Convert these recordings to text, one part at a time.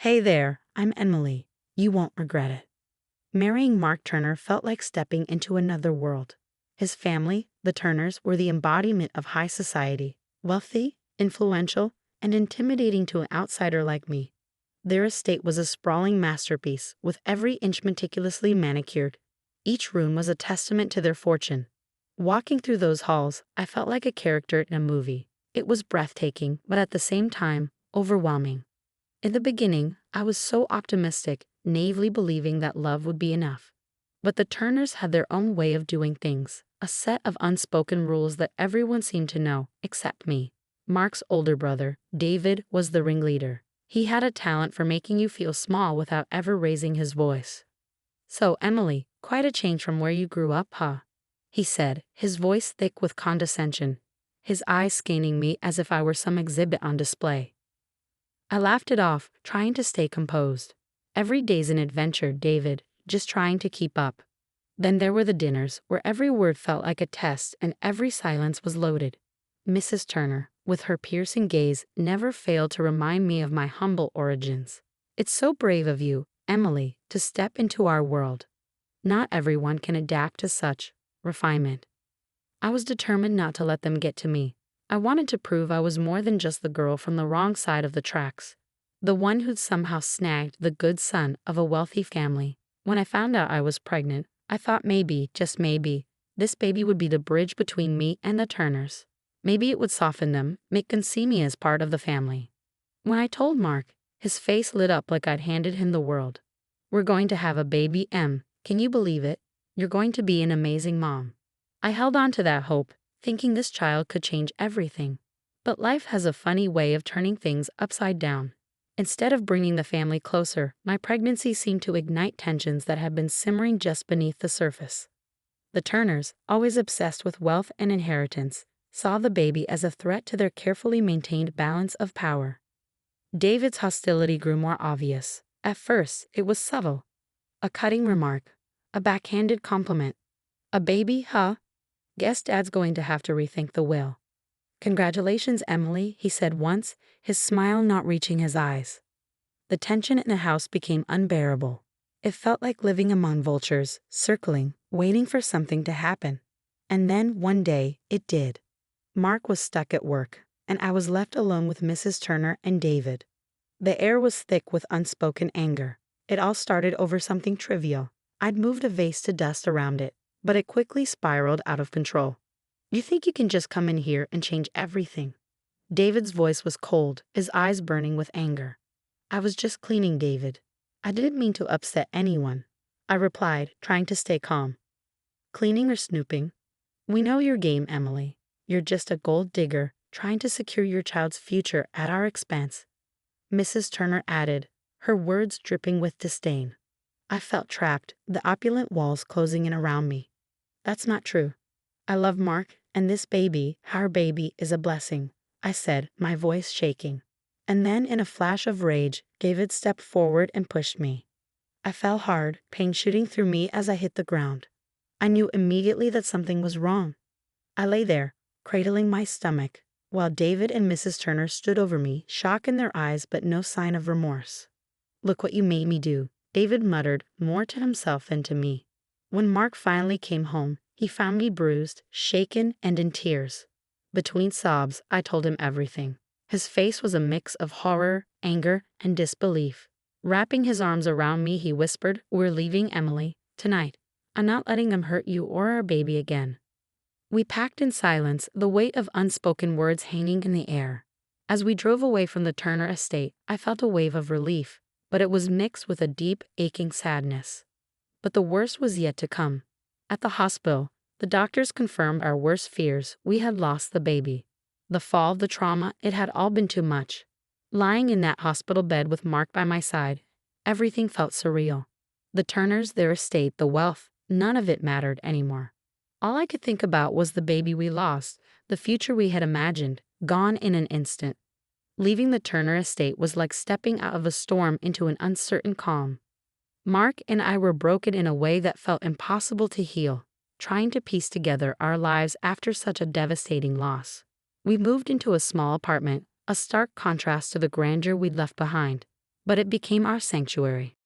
Hey there, I'm Emily. You won't regret it. Marrying Mark Turner felt like stepping into another world. His family, the Turners, were the embodiment of high society, wealthy, influential, and intimidating to an outsider like me. Their estate was a sprawling masterpiece, with every inch meticulously manicured. Each room was a testament to their fortune. Walking through those halls, I felt like a character in a movie. It was breathtaking, but at the same time, overwhelming. In the beginning, I was so optimistic, naively believing that love would be enough. But the Turners had their own way of doing things, a set of unspoken rules that everyone seemed to know, except me. Mark's older brother, David, was the ringleader. He had a talent for making you feel small without ever raising his voice. "So, Emily, quite a change from where you grew up, huh?" he said, his voice thick with condescension, his eyes scanning me as if I were some exhibit on display. I laughed it off, trying to stay composed. Every day's an adventure, David, just trying to keep up. Then there were the dinners, where every word felt like a test and every silence was loaded. Mrs. Turner, with her piercing gaze, never failed to remind me of my humble origins. "It's so brave of you, Emily, to step into our world. Not everyone can adapt to such refinement." I was determined not to let them get to me. I wanted to prove I was more than just the girl from the wrong side of the tracks, the one who'd somehow snagged the good son of a wealthy family. When I found out I was pregnant, I thought maybe, just maybe, this baby would be the bridge between me and the Turners. Maybe it would soften them, make them see me as part of the family. When I told Mark, his face lit up like I'd handed him the world. "We're going to have a baby, Em. Can you believe it? You're going to be an amazing mom." I held on to that hope, thinking this child could change everything. But life has a funny way of turning things upside down. Instead of bringing the family closer, my pregnancy seemed to ignite tensions that had been simmering just beneath the surface. The Turners, always obsessed with wealth and inheritance, saw the baby as a threat to their carefully maintained balance of power. David's hostility grew more obvious. At first, it was subtle. A cutting remark, a backhanded compliment. "A baby, huh? Guess Dad's going to have to rethink the will." "Congratulations, Emily," he said once, his smile not reaching his eyes. The tension in the house became unbearable. It felt like living among vultures, circling, waiting for something to happen. And then, one day, it did. Mark was stuck at work, and I was left alone with Mrs. Turner and David. The air was thick with unspoken anger. It all started over something trivial. I'd moved a vase to dust around it, but it quickly spiraled out of control. "You think you can just come in here and change everything?" David's voice was cold, his eyes burning with anger. "I was just cleaning, David. I didn't mean to upset anyone," I replied, trying to stay calm. "Cleaning or snooping? We know your game, Emily. You're just a gold digger, trying to secure your child's future at our expense," Mrs. Turner added, her words dripping with disdain. I felt trapped, the opulent walls closing in around me. "That's not true. I love Mark, and this baby, our baby, is a blessing," I said, my voice shaking. And then, in a flash of rage, David stepped forward and pushed me. I fell hard, pain shooting through me as I hit the ground. I knew immediately that something was wrong. I lay there, cradling my stomach, while David and Mrs. Turner stood over me, shock in their eyes but no sign of remorse. "Look what you made me do," David muttered, more to himself than to me. When Mark finally came home, he found me bruised, shaken, and in tears. Between sobs, I told him everything. His face was a mix of horror, anger, and disbelief. Wrapping his arms around me, he whispered, "We're leaving, Emily, tonight. I'm not letting them hurt you or our baby again." We packed in silence, the weight of unspoken words hanging in the air. As we drove away from the Turner estate, I felt a wave of relief, but it was mixed with a deep, aching sadness. But the worst was yet to come. At the hospital, the doctors confirmed our worst fears. We had lost the baby. The fall, the trauma, it had all been too much. Lying in that hospital bed with Mark by my side, everything felt surreal. The Turners, their estate, the wealth, none of it mattered anymore. All I could think about was the baby we lost, the future we had imagined, gone in an instant. Leaving the Turner estate was like stepping out of a storm into an uncertain calm. Mark and I were broken in a way that felt impossible to heal, trying to piece together our lives after such a devastating loss. We moved into a small apartment, a stark contrast to the grandeur we'd left behind. but it became our sanctuary.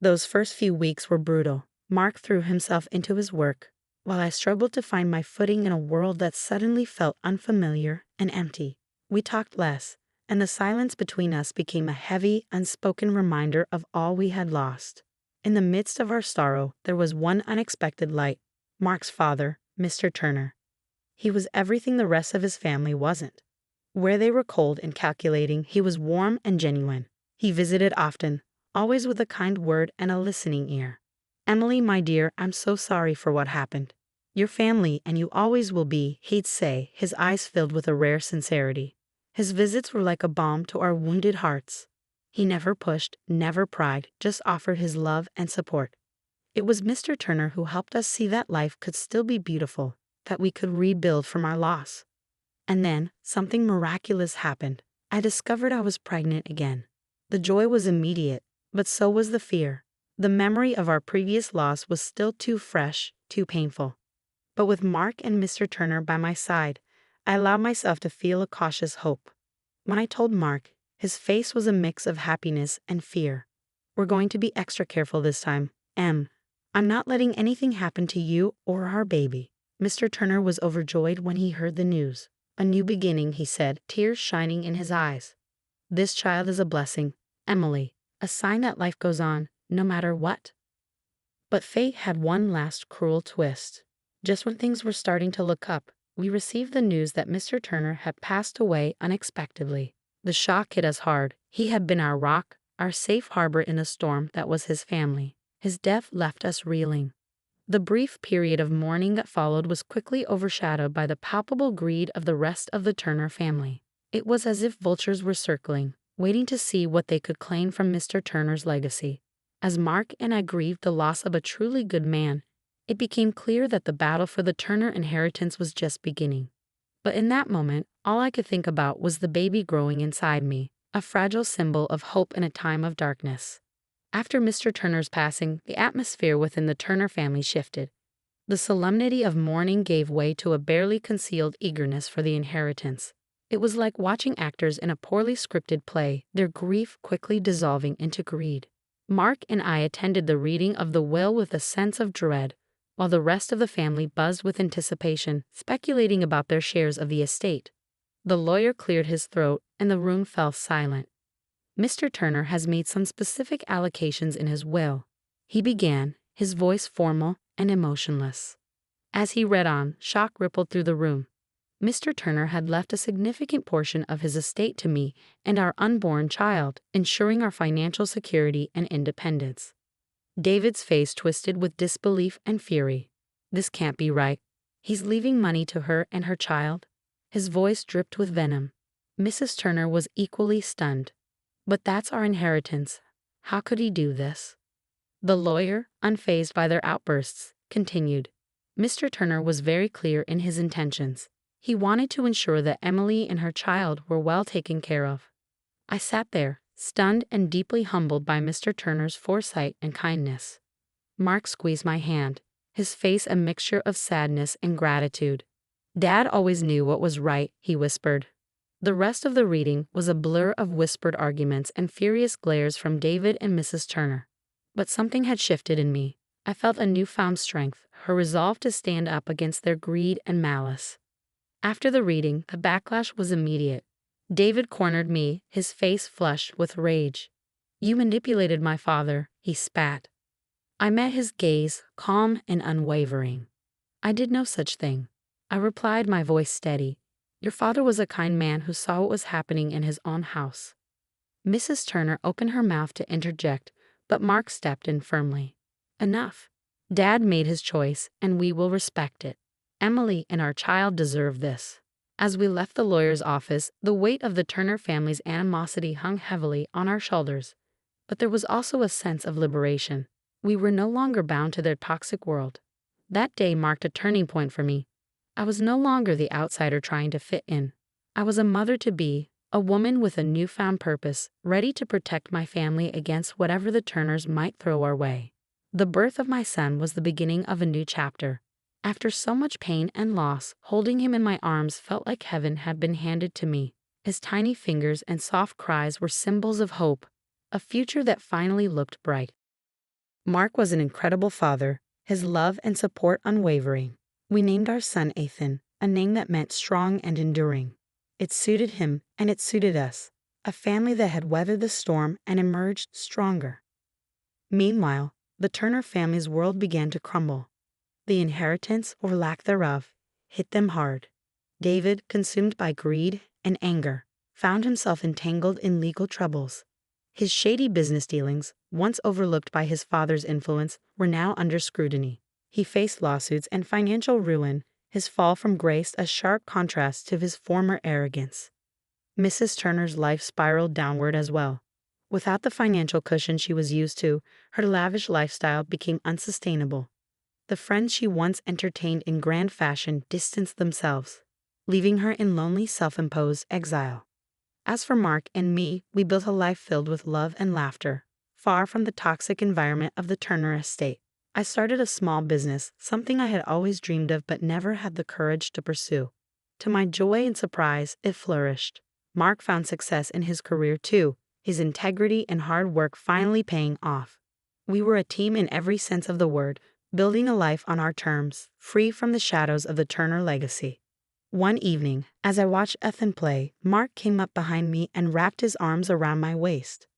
Those first few weeks were brutal. Mark threw himself into his work, while I struggled to find my footing in a world that suddenly felt unfamiliar and empty. We talked less, and the silence between us became a heavy, unspoken reminder of all we had lost. In the midst of our sorrow, there was one unexpected light: Mark's father, Mr. Turner. He was everything the rest of his family wasn't. Where they were cold and calculating, he was warm and genuine. He visited often, always with a kind word and a listening ear. "Emily, my dear, I'm so sorry for what happened. Your family and you always will be," he'd say, his eyes filled with a rare sincerity. His visits were like a balm to our wounded hearts. He never pushed, never pried, just offered his love and support. It was Mr. Turner who helped us see that life could still be beautiful, that we could rebuild from our loss. And then, something miraculous happened. I discovered I was pregnant again. The joy was immediate, but so was the fear. The memory of our previous loss was still too fresh, too painful. But with Mark and Mr. Turner by my side, I allowed myself to feel a cautious hope. When I told Mark, his face was a mix of happiness and fear. "We're going to be extra careful this time, Em. I'm not letting anything happen to you or our baby." Mr. Turner was overjoyed when he heard the news. "A new beginning," he said, tears shining in his eyes. "This child is a blessing, Emily, a sign that life goes on, no matter what." But fate had one last cruel twist. Just when things were starting to look up, we received the news that Mr. Turner had passed away unexpectedly. The shock hit us hard. He had been our rock, our safe harbor in a storm that was his family. His death left us reeling. The brief period of mourning that followed was quickly overshadowed by the palpable greed of the rest of the Turner family. It was as if vultures were circling, waiting to see what they could claim from Mr. Turner's legacy. As Mark and I grieved the loss of a truly good man, it became clear that the battle for the Turner inheritance was just beginning. But in that moment, all I could think about was the baby growing inside me, a fragile symbol of hope in a time of darkness. After Mr. Turner's passing, the atmosphere within the Turner family shifted. The solemnity of mourning gave way to a barely concealed eagerness for the inheritance. It was like watching actors in a poorly scripted play, their grief quickly dissolving into greed. Mark and I attended the reading of the will with a sense of dread, while the rest of the family buzzed with anticipation, speculating about their shares of the estate. The lawyer cleared his throat, and the room fell silent. "Mr. Turner has made some specific allocations in his will," he began, his voice formal and emotionless. As he read on, shock rippled through the room. Mr. Turner had left a significant portion of his estate to me and our unborn child, ensuring our financial security and independence. David's face twisted with disbelief and fury. "This can't be right. He's leaving money to her and her child?" His voice dripped with venom. Mrs. Turner was equally stunned. "But that's our inheritance. How could he do this?" The lawyer, unfazed by their outbursts, continued. "Mr. Turner was very clear in his intentions. He wanted to ensure that Emily and her child were well taken care of." I sat there, stunned and deeply humbled by Mr. Turner's foresight and kindness. Mark squeezed my hand, his face a mixture of sadness and gratitude. "Dad always knew what was right," he whispered. The rest of the reading was a blur of whispered arguments and furious glares from David and Mrs. Turner. But something had shifted in me. I felt a newfound strength, her resolve to stand up against their greed and malice. After the reading, the backlash was immediate. David cornered me, his face flushed with rage. "You manipulated my father," he spat. I met his gaze, calm and unwavering. "I did no such thing," I replied, my voice steady. "Your father was a kind man who saw what was happening in his own house." Mrs. Turner opened her mouth to interject, but Mark stepped in firmly. "Enough. Dad made his choice, and we will respect it. Emily and our child deserve this." As we left the lawyer's office, the weight of the Turner family's animosity hung heavily on our shoulders. But there was also a sense of liberation. We were no longer bound to their toxic world. That day marked a turning point for me. I was no longer the outsider trying to fit in. I was a mother-to-be, a woman with a newfound purpose, ready to protect my family against whatever the Turners might throw our way. The birth of my son was the beginning of a new chapter. After so much pain and loss, holding him in my arms felt like heaven had been handed to me. His tiny fingers and soft cries were symbols of hope. a future that finally looked bright. Mark was an incredible father, his love and support unwavering. We named our son Ethan, a name that meant strong and enduring. It suited him, and it suited us, a family that had weathered the storm and emerged stronger. Meanwhile, the Turner family's world began to crumble. The inheritance, or lack thereof, hit them hard. David, consumed by greed and anger, found himself entangled in legal troubles. His shady business dealings, once overlooked by his father's influence, were now under scrutiny. He faced lawsuits and financial ruin, his fall from grace a sharp contrast to his former arrogance. Mrs. Turner's life spiraled downward as well. Without the financial cushion she was used to, her lavish lifestyle became unsustainable. The friends she once entertained in grand fashion distanced themselves, leaving her in lonely self-imposed exile. As for Mark and me, we built a life filled with love and laughter, far from the toxic environment of the Turner estate. I started a small business, something I had always dreamed of but never had the courage to pursue. To my joy and surprise, it flourished. Mark found success in his career too, his integrity and hard work finally paying off. We were a team in every sense of the word, building a life on our terms, free from the shadows of the Turner legacy. One evening, as I watched Ethan play, Mark came up behind me and wrapped his arms around my waist.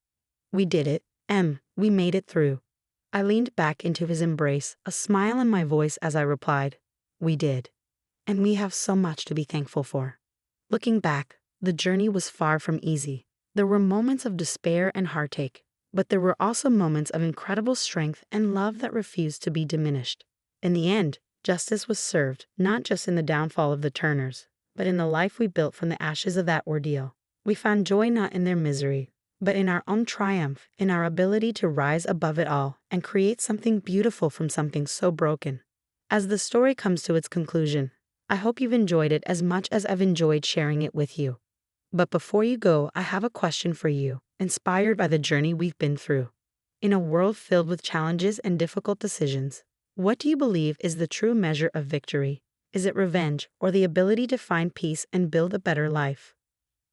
"We did it, Em, we made it through." I leaned back into his embrace, a smile in my voice as I replied, "We did. And we have so much to be thankful for." Looking back, the journey was far from easy. There were moments of despair and heartache, but there were also moments of incredible strength and love that refused to be diminished. In the end, justice was served, not just in the downfall of the Turners, but in the life we built from the ashes of that ordeal. We found joy not in their misery, but in our own triumph, in our ability to rise above it all and create something beautiful from something so broken. As the story comes to its conclusion, I hope you've enjoyed it as much as I've enjoyed sharing it with you. But before you go, I have a question for you, inspired by the journey we've been through. In a world filled with challenges and difficult decisions, what do you believe is the true measure of victory? Is it revenge or the ability to find peace and build a better life?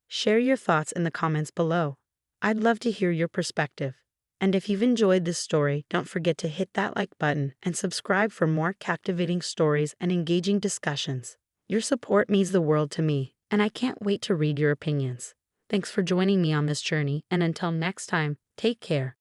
Share your thoughts in the comments below. I'd love to hear your perspective. And if you've enjoyed this story, don't forget to hit that like button and subscribe for more captivating stories and engaging discussions. Your support means the world to me, and I can't wait to read your opinions. Thanks for joining me on this journey, and until next time, take care.